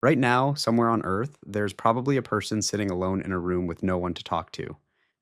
Right now, somewhere on Earth, there's probably a person sitting alone in a room with no one to talk to.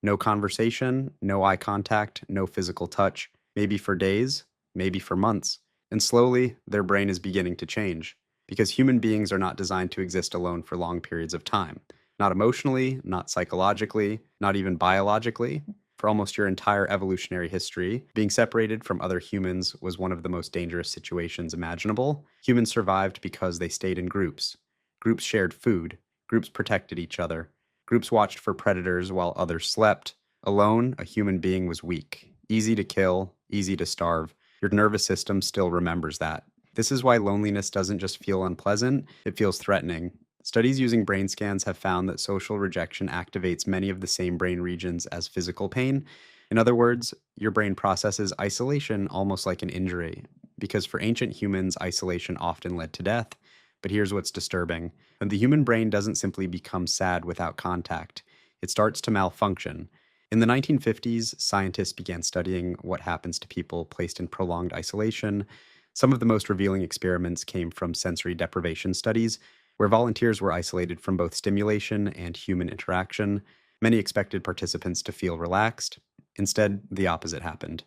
No conversation, no eye contact, no physical touch, maybe for days, maybe for months. And slowly, their brain is beginning to change. Because human beings are not designed to exist alone for long periods of time. Not emotionally, not psychologically, not even biologically. For almost your entire evolutionary history, being separated from other humans was one of the most dangerous situations imaginable. Humans survived because they stayed in groups. Groups shared food. Groups protected each other. Groups watched for predators while others slept. Alone, a human being was weak, easy to kill, easy to starve. Your nervous system still remembers that. This is why loneliness doesn't just feel unpleasant, it feels threatening. Studies using brain scans have found that social rejection activates many of the same brain regions as physical pain. In other words, your brain processes isolation almost like an injury. Because for ancient humans, isolation often led to death. But here's what's disturbing: the human brain doesn't simply become sad without contact, it starts to malfunction. In the 1950s, scientists began studying what happens to people placed in prolonged isolation. Some of the most revealing experiments came from sensory deprivation studies, where volunteers were isolated from both stimulation and human interaction. Many expected participants to feel relaxed. Instead, the opposite happened.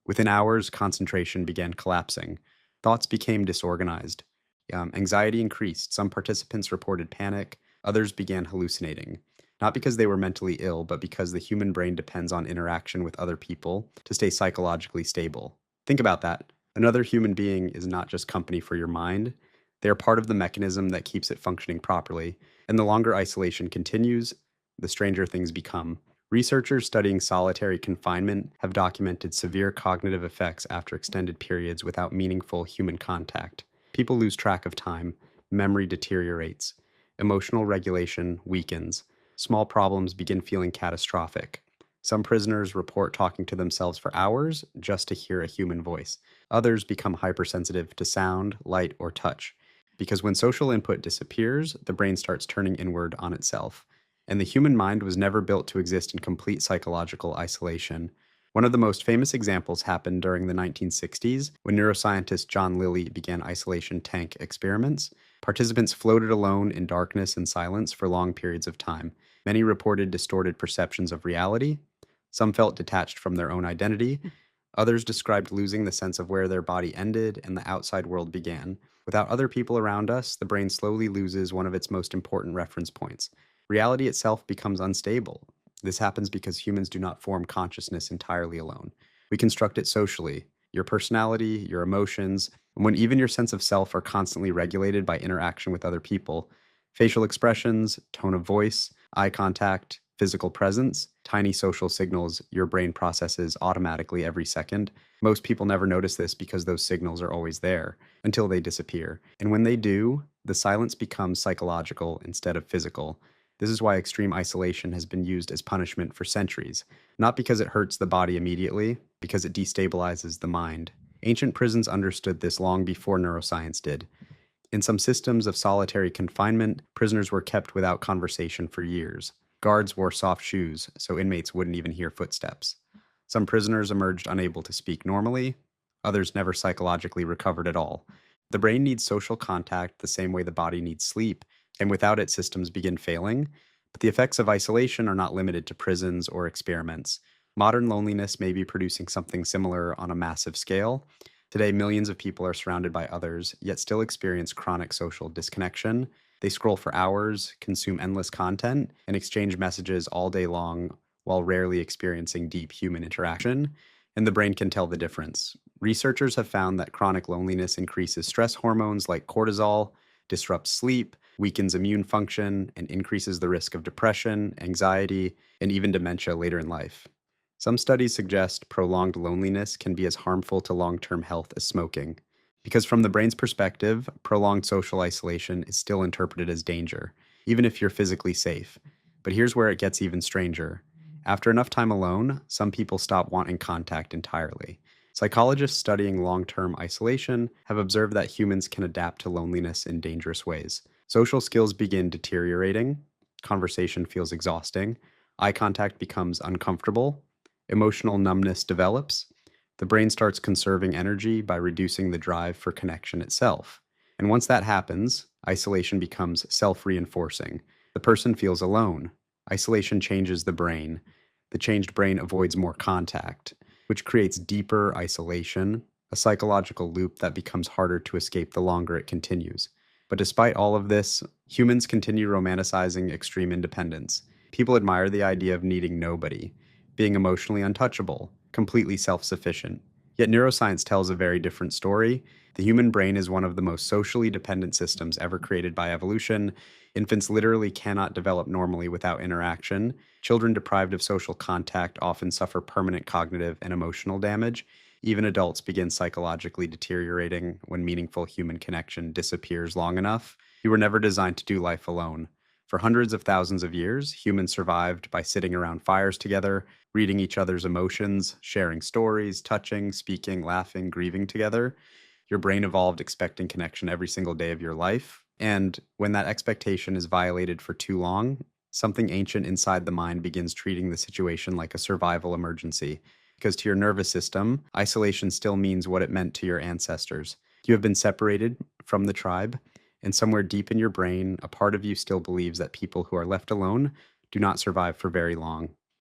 Within hours, concentration began collapsing. Thoughts became disorganized. Anxiety increased. Some participants reported panic. Others began hallucinating. Not because they were mentally ill, but because the human brain depends on interaction with other people to stay psychologically stable. Think about that. Another human being is not just company for your mind, they are part of the mechanism that keeps it functioning properly. And the longer isolation continues, the stranger things become. Researchers studying solitary confinement have documented severe cognitive effects after extended periods without meaningful human contact. People lose track of time, memory deteriorates, emotional regulation weakens, small problems begin feeling catastrophic. Some prisoners report talking to themselves for hours just to hear a human voice. Others become hypersensitive to sound, light, or touch. Because when social input disappears, the brain starts turning inward on itself. And the human mind was never built to exist in complete psychological isolation. One of the most famous examples happened during the 1960s when neuroscientist John Lilly began isolation tank experiments. Participants floated alone in darkness and silence for long periods of time. Many reported distorted perceptions of reality. Some felt detached from their own identity. Others described losing the sense of where their body ended and the outside world began. Without other people around us, the brain slowly loses one of its most important reference points. Reality itself becomes unstable. This happens because humans do not form consciousness entirely alone. We construct it socially. Your personality, your emotions, and when even your sense of self are constantly regulated by interaction with other people. Facial expressions, tone of voice, eye contact, physical presence, tiny social signals your brain processes automatically every second. Most people never notice this because those signals are always there until they disappear. And when they do, the silence becomes psychological instead of physical. This is why extreme isolation has been used as punishment for centuries, not because it hurts the body immediately, because it destabilizes the mind. Ancient prisons understood this long before neuroscience did. In some systems of solitary confinement, prisoners were kept without conversation for years. Guards wore soft shoes, so inmates wouldn't even hear footsteps. Some prisoners emerged unable to speak normally, others never psychologically recovered at all. The brain needs social contact the same way the body needs sleep, and without it, systems begin failing. But the effects of isolation are not limited to prisons or experiments. Modern loneliness may be producing something similar on a massive scale. Today, millions of people are surrounded by others, yet still experience chronic social disconnection. They scroll for hours, consume endless content, and exchange messages all day long while rarely experiencing deep human interaction. And the brain can tell the difference. Researchers have found that chronic loneliness increases stress hormones like cortisol, disrupts sleep, weakens immune function, and increases the risk of depression, anxiety, and even dementia later in life. Some studies suggest prolonged loneliness can be as harmful to long-term health as smoking. Because from the brain's perspective, prolonged social isolation is still interpreted as danger, even if you're physically safe. But here's where it gets even stranger. After enough time alone, some people stop wanting contact entirely. Psychologists studying long-term isolation have observed that humans can adapt to loneliness in dangerous ways. Social skills begin deteriorating, conversation feels exhausting, eye contact becomes uncomfortable, emotional numbness develops. The brain starts conserving energy by reducing the drive for connection itself. And once that happens, isolation becomes self reinforcing. The person feels alone. Isolation changes the brain. The changed brain avoids more contact, which creates deeper isolation, a psychological loop that becomes harder to escape the longer it continues. But despite all of this, humans continue romanticizing extreme independence. People admire the idea of needing nobody, being emotionally untouchable, completely self sufficient. Yet neuroscience tells a very different story. The human brain is one of the most socially dependent systems ever created by evolution. Infants literally cannot develop normally without interaction. Children deprived of social contact often suffer permanent cognitive and emotional damage. Even adults begin psychologically deteriorating when meaningful human connection disappears long enough. We were never designed to do life alone. For hundreds of thousands of years, humans survived by sitting around fires together, reading each other's emotions, sharing stories, touching, speaking, laughing, grieving together. Your brain evolved expecting connection every single day of your life. And when that expectation is violated for too long, something ancient inside the mind begins treating the situation like a survival emergency. Because to your nervous system, isolation still means what it meant to your ancestors. You have been separated from the tribe, and somewhere deep in your brain, a part of you still believes that people who are left alone do not survive for very long.